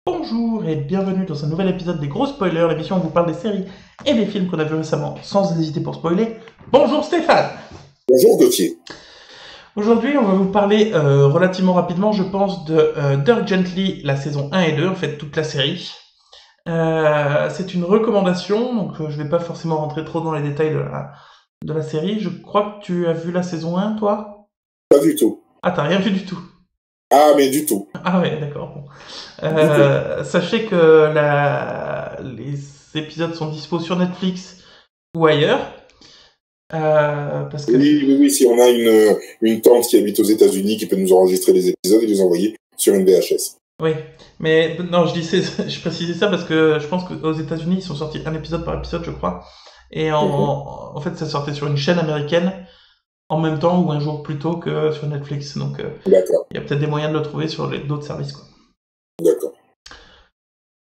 Bonjour et bienvenue dans un nouvel épisode des Gros Spoilers, l'émission où on vous parle des séries et des films qu'on a vus récemment sans hésiter pour spoiler. Bonjour Stéphane. Bonjour Gauthier. Aujourd'hui on va vous parler relativement rapidement je pense de Dirk Gently, la saison 1 et 2, en fait toute la série. C'est une recommandation, donc je vais pas forcément rentrer trop dans les détails de la série. Je crois que tu as vu la saison 1 toi? Pas du tout. Ah t'as rien vu du tout? Ah, mais du tout. Ah ouais d'accord. Bon. Du tout. Sachez que les épisodes sont dispo sur Netflix ou ailleurs. Parce que Oui, si on a une tante qui habite aux États-Unis qui peut nous enregistrer les épisodes et les envoyer sur une VHS. oui, mais non, je précisais ça parce que je pense qu'aux États-Unis ils sont sortis un épisode par épisode, je crois, et en fait ça sortait sur une chaîne américaine en même temps ou un jour plus tôt que sur Netflix, donc D'accord, il y a peut-être des moyens de le trouver sur d'autres services quoi. d'accord.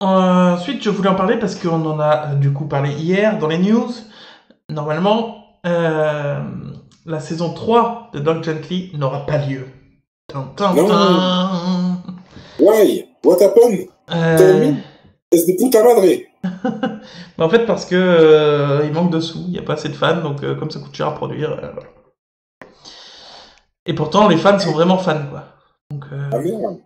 Ensuite, je voulais en parler parce qu'on en a du coup parlé hier dans les news. Normalement, la saison 3 de Dirk Gently n'aura pas lieu. Tin, tin, Non, tin. why? What happened? Tell Euh, me. Es de puta madre. en fait, parce que il manque de sous, il n'y a pas assez de fans, donc comme ça coûte cher à produire. Voilà. Et pourtant, les fans sont vraiment fans, quoi. Donc, Ah merde.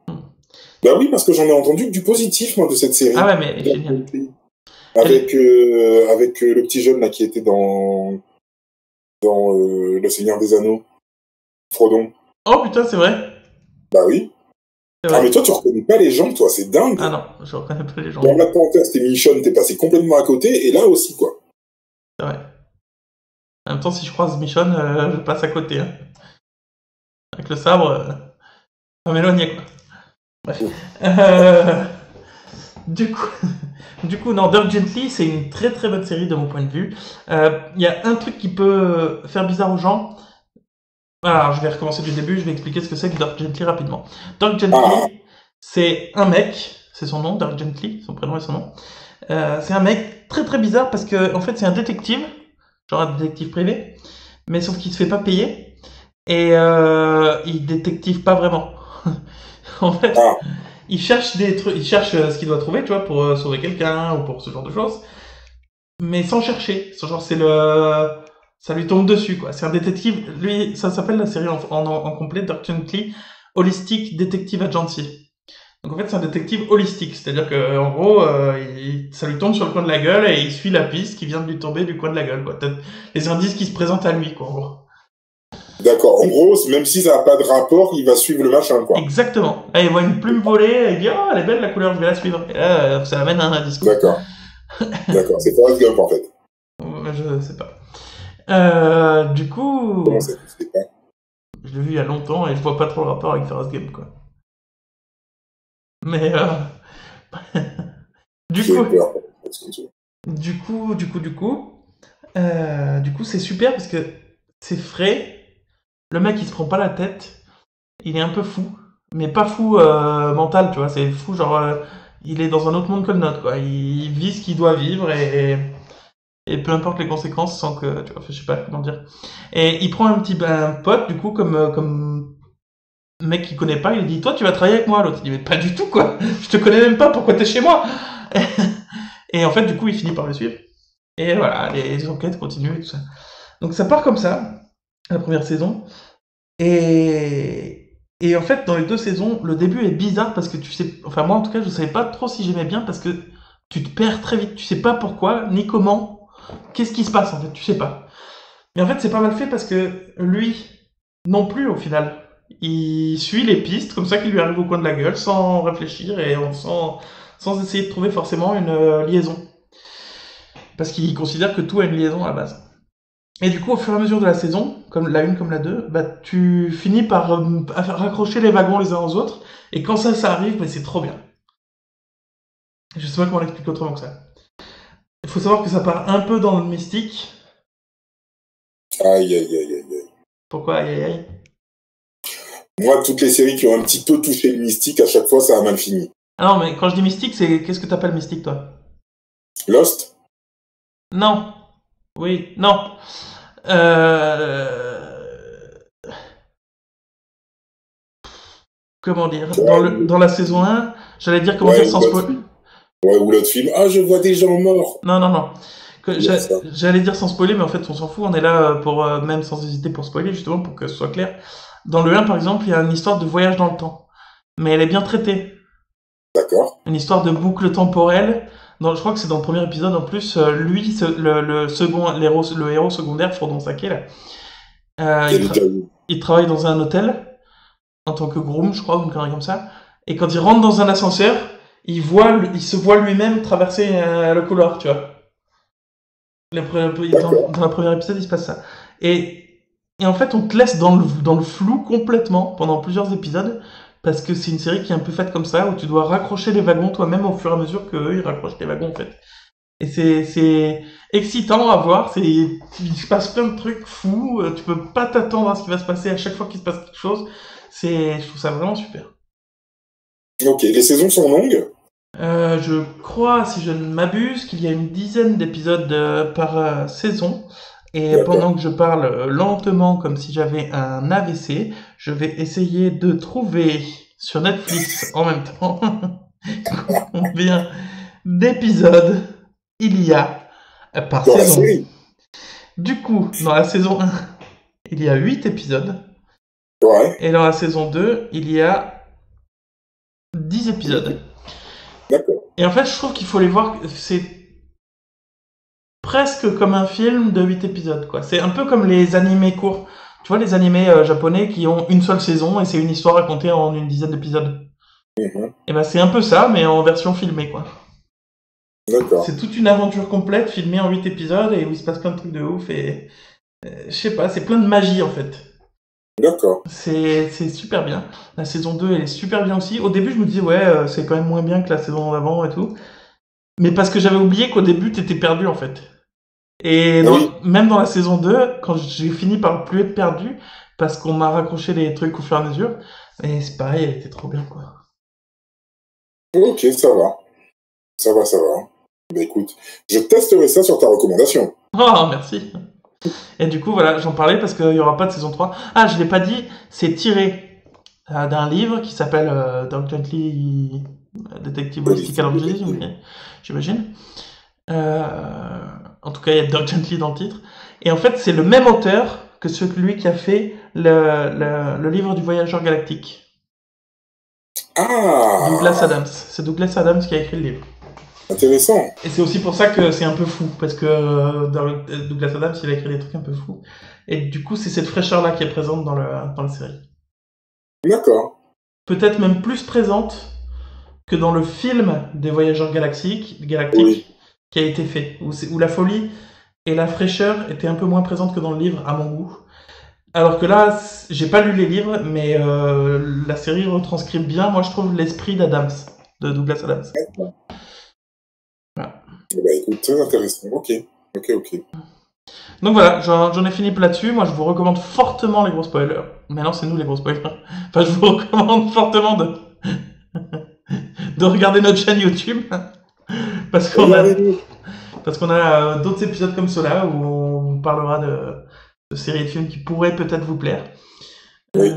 Bah oui, parce que j'en ai entendu que du positif, moi, de cette ah série. ouais, mais elle est géniale. Avec le petit jeune là qui était dans Le Seigneur des Anneaux. Frodon. Oh putain, c'est vrai. Bah oui. C'est Ah mais vrai. toi, tu reconnais pas les gens, toi, c'est Ah dingue. non, je reconnais pas les gens Dans du tout. Black Panther, c'était Michonne, t'es passé complètement à côté, et là aussi, quoi. C'est vrai. En même temps, si je croise Michonne, je passe à côté. Hein. Avec le sabre, on m'éloigner, quoi. Bref. Euh, du coup, non, Dirk Gently, c'est une très très bonne série de mon point de vue. Il y a un truc qui peut faire bizarre aux gens. Alors, je vais recommencer du début, je vais expliquer ce que c'est que Dirk Gently rapidement. Dirk Ah, Gently, c'est un mec, c'est son nom, Dirk Gently, son prénom et son nom. C'est un mec très très bizarre parce que, en fait, c'est un détective, genre un détective privé, mais sauf qu'il se fait pas payer et il détective pas vraiment. En fait, ah, il cherche des trucs, il cherche ce qu'il doit trouver, tu vois, pour sauver quelqu'un ou pour ce genre de choses, mais sans chercher. Genre, ça lui tombe dessus, quoi. C'est un détective, lui, ça s'appelle la série en complet, Dirk Gently, Holistic Detective Agency. Donc en fait, c'est un détective holistique, c'est-à-dire que en gros, ça lui tombe sur le coin de la gueule et il suit la piste qui vient de lui tomber du coin de la gueule, quoi. Peut-être les indices qui se présentent à lui, quoi, en gros. d'accord. En gros, même si ça n'a pas de rapport, il va suivre le machin, quoi. Exactement. Là, il voit une plume voler, il dit oh, elle est belle la couleur, je vais la suivre. Et là, ça amène à un indice, quoi. D'accord, d'accord. C'est Forrest Gump, en fait. Je sais pas. Du coup, Comment ça, tu sais pas? je l'ai vu il y a longtemps et je vois pas trop le rapport avec Forrest Gump, quoi. Mais du J'ai coup, eu peur. du coup, c'est super parce que c'est frais. Le mec, il se prend pas la tête. Il est un peu fou, mais pas fou mental, tu vois. C'est fou, genre, il est dans un autre monde que le nôtre, quoi. Il vit ce qu'il doit vivre et peu importe les conséquences, sans que, tu vois, je sais pas comment dire. Et il prend un pote, du coup, comme mec qu'il connaît pas, il lui dit, toi, tu vas travailler avec moi. L'autre, il dit, mais pas du tout, quoi. Je te connais même pas, pourquoi t'es chez moi? Et en fait, du coup, il finit par le suivre. Et voilà, les enquêtes continuent et tout ça. Donc ça part comme ça, la première saison. Et en fait, dans les deux saisons, le début est bizarre parce que tu sais, enfin moi en tout cas, je savais pas trop si j'aimais bien parce que tu te perds très vite, tu sais pas pourquoi ni comment, qu'est-ce qui se passe en fait, tu sais pas. Mais en fait, c'est pas mal fait parce que lui non plus au final, il suit les pistes comme ça qui lui arrivent au coin de la gueule sans réfléchir et sans essayer de trouver forcément une liaison parce qu'il considère que tout a une liaison à la base. Et du coup, au fur et à mesure de la saison, comme la 1 comme la 2, bah, tu finis par raccrocher les wagons les uns aux autres. Et quand ça arrive, bah, c'est trop bien. Je sais pas comment l'expliquer autrement que ça. Il faut savoir que ça part un peu dans le mystique. Aïe, aïe, aïe, aïe, aïe. Pourquoi aïe aïe aïe. Moi, toutes les séries qui ont un petit peu touché le mystique, à chaque fois, ça a mal fini. Ah non, mais quand je dis mystique, c'est qu'est-ce que t'appelles mystique, toi? Lost? Non. Oui, non. Euh... comment dire, dans la saison 1, j'allais dire comment dire sans spoiler. Ouais, ou l'autre film, ah, je vois des gens morts. Non. Ouais, ça. J'allais dire sans spoiler, mais en fait, on s'en fout. On est là pour, même sans hésiter pour spoiler, justement, pour que ce soit clair. Dans le 1, par exemple, il y a une histoire de voyage dans le temps. Mais elle est bien traitée. D'accord. Une histoire de boucle temporelle. Je crois que c'est dans le premier épisode, en plus, lui, le héros secondaire, Frodon Sake, là, il travaille dans un hôtel, en tant que groom, je crois, ou une connerie comme ça. Et quand il rentre dans un ascenseur, il se voit lui-même traverser le couloir, tu vois. Dans le premier épisode, il se passe ça. Et en fait, on te laisse dans le flou complètement pendant plusieurs épisodes, parce que c'est une série qui est un peu faite comme ça, où tu dois raccrocher les wagons toi-même au fur et à mesure qu'eux, ils raccrochent les wagons, en fait. Et c'est excitant à voir, il se passe plein de trucs fous, tu peux pas t'attendre à ce qui va se passer à chaque fois qu'il se passe quelque chose. Je trouve ça vraiment super. Ok, les saisons sont longues? Je crois, si je ne m'abuse, qu'il y a une dizaine d'épisodes par saison. Et pendant que je parle lentement, comme si j'avais un AVC, je vais essayer de trouver sur Netflix en même temps combien d'épisodes il y a par Dans saison. la série. Du coup, dans la saison 1, il y a 8 épisodes. Ouais. Et dans la saison 2, il y a 10 épisodes. D'accord. Et en fait, je trouve qu'il faut les voir, c'est presque comme un film de 8 épisodes, quoi. C'est un peu comme les animés courts. Tu vois, les animés japonais qui ont une seule saison et c'est une histoire racontée en une dizaine d'épisodes. Et ben c'est un peu ça, mais en version filmée, quoi. D'accord. C'est toute une aventure complète filmée en 8 épisodes et où il se passe plein de trucs de ouf et je sais pas, c'est plein de magie en fait. D'accord. C'est super bien. La saison 2, elle est super bien aussi. Au début, je me disais, ouais, c'est quand même moins bien que la saison d'avant et tout. Mais parce que j'avais oublié qu'au début, t'étais perdu, en fait. Et même dans la saison 2, quand j'ai fini par plus être perdu, parce qu'on m'a raccroché les trucs au fur et à mesure, et c'est pareil, elle était trop bien, quoi. Ok, ça va. Ça va. Bah écoute, je testerai ça sur ta recommandation. Oh, merci. Et du coup, voilà, j'en parlais parce qu'il n'y aura pas de saison 3. Ah, je l'ai pas dit, c'est tiré d'un livre qui s'appelle Dirk Gently Detective Mystical Angeles, j'imagine. En tout cas, il y a Dirk Gently dans le titre. Et en fait, c'est le même auteur que celui qui a fait le livre du Voyageur Galactique. Ah, Douglas Adams. C'est Douglas Adams qui a écrit le livre. intéressant. Et c'est aussi pour ça que c'est un peu fou, parce que Douglas Adams, il a écrit des trucs un peu fous. Et du coup, c'est cette fraîcheur-là qui est présente dans la série. D'accord. Peut-être même plus présente que dans le film des Voyageurs Galactiques Oui. qui a été fait, où la folie et la fraîcheur étaient un peu moins présentes que dans le livre, à mon goût. Alors que là, j'ai pas lu les livres, mais la série retranscrit bien, moi je trouve, l'esprit d'Adams, de Douglas Adams. Voilà. Bah écoute, très intéressant. Ok. Donc voilà, j'en ai fini là-dessus. Moi, je vous recommande fortement les gros spoilers. Maintenant, c'est nous les gros spoilers. Enfin, je vous recommande fortement de regarder notre chaîne YouTube. Parce qu'on a d'autres épisodes comme ceux-là où on parlera de séries de films qui pourraient peut-être vous plaire. Oui.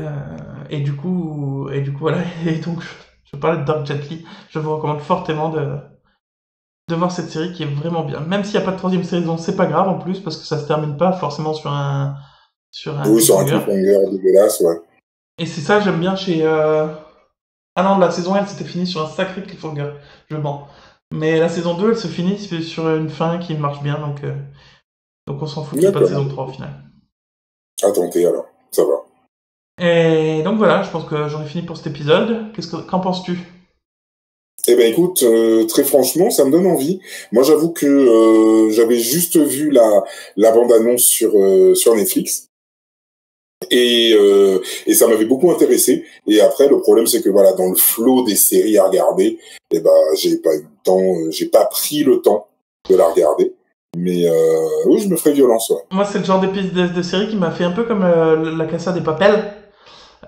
Et du coup, voilà. Et donc, je parlais de Dirk Gently. Je vous recommande fortement de voir cette série qui est vraiment bien. Même s'il n'y a pas de troisième saison, c'est pas grave en plus, parce que ça se termine pas forcément sur un cliffhanger dégueulasse, ouais. Et c'est ça que j'aime bien chez... Ah non, la saison 1, elle s'était finie sur un sacré cliffhanger. Je mens. Mais la saison 2, elle se finit sur une fin qui marche bien, donc on s'en fout qu'il n'y ait pas de saison 3 au final. À tenter alors, ça va. Et donc voilà, je pense que j'en ai fini pour cet épisode. Qu'en penses-tu ? Eh ben écoute, très franchement, ça me donne envie. Moi, j'avoue que j'avais juste vu la bande-annonce sur Netflix et ça m'avait beaucoup intéressé. Et après, le problème, c'est que voilà, dans le flot des séries à regarder, eh ben j'ai pas eu le temps, j'ai pas pris le temps de la regarder. Mais oui, je me ferai violence. Ouais. Moi, c'est le genre de série qui m'a fait un peu comme la Casa des Papel.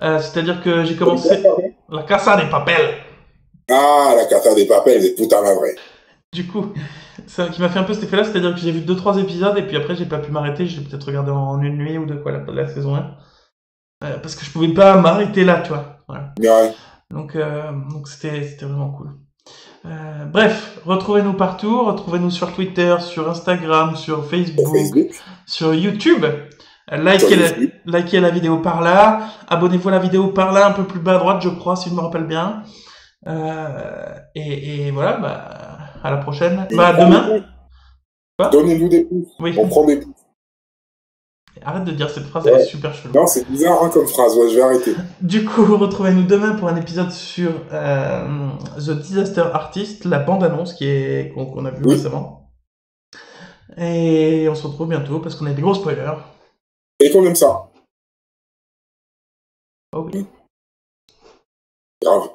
C'est-à-dire que j'ai commencé... La Casa des Papel. Ah, la Casa des Papel, c'est putain la vraie. Du coup, ça qui m'a fait un peu cet effet-là, c'est-à-dire que j'ai vu 2-3 épisodes et puis après j'ai pas pu m'arrêter, j'ai peut-être regardé en une nuit ou deux, quoi, la saison 1. Parce que je pouvais pas m'arrêter là, tu vois. Voilà. Ouais. Donc c'était vraiment cool. Bref, retrouvez-nous partout, retrouvez-nous sur Twitter, sur Instagram, sur Facebook, sur YouTube. Likez la vidéo par là, abonnez-vous à la vidéo par là, un peu plus bas à droite, je crois, si je me rappelle bien. Et voilà, bah, à la prochaine. Bah, demain. Donnez-nous des pouces. Oui. On prend des pouces. Arrête de dire cette phrase, elle est super chelou. Non, c'est bizarre hein, comme phrase, ouais, je vais arrêter. Du coup, retrouvez-nous demain pour un épisode sur The Disaster Artist, la bande-annonce qu'on a vu récemment. Et on se retrouve bientôt parce qu'on a des gros spoilers. Et qu'on aime ça. Oh oui. Grave.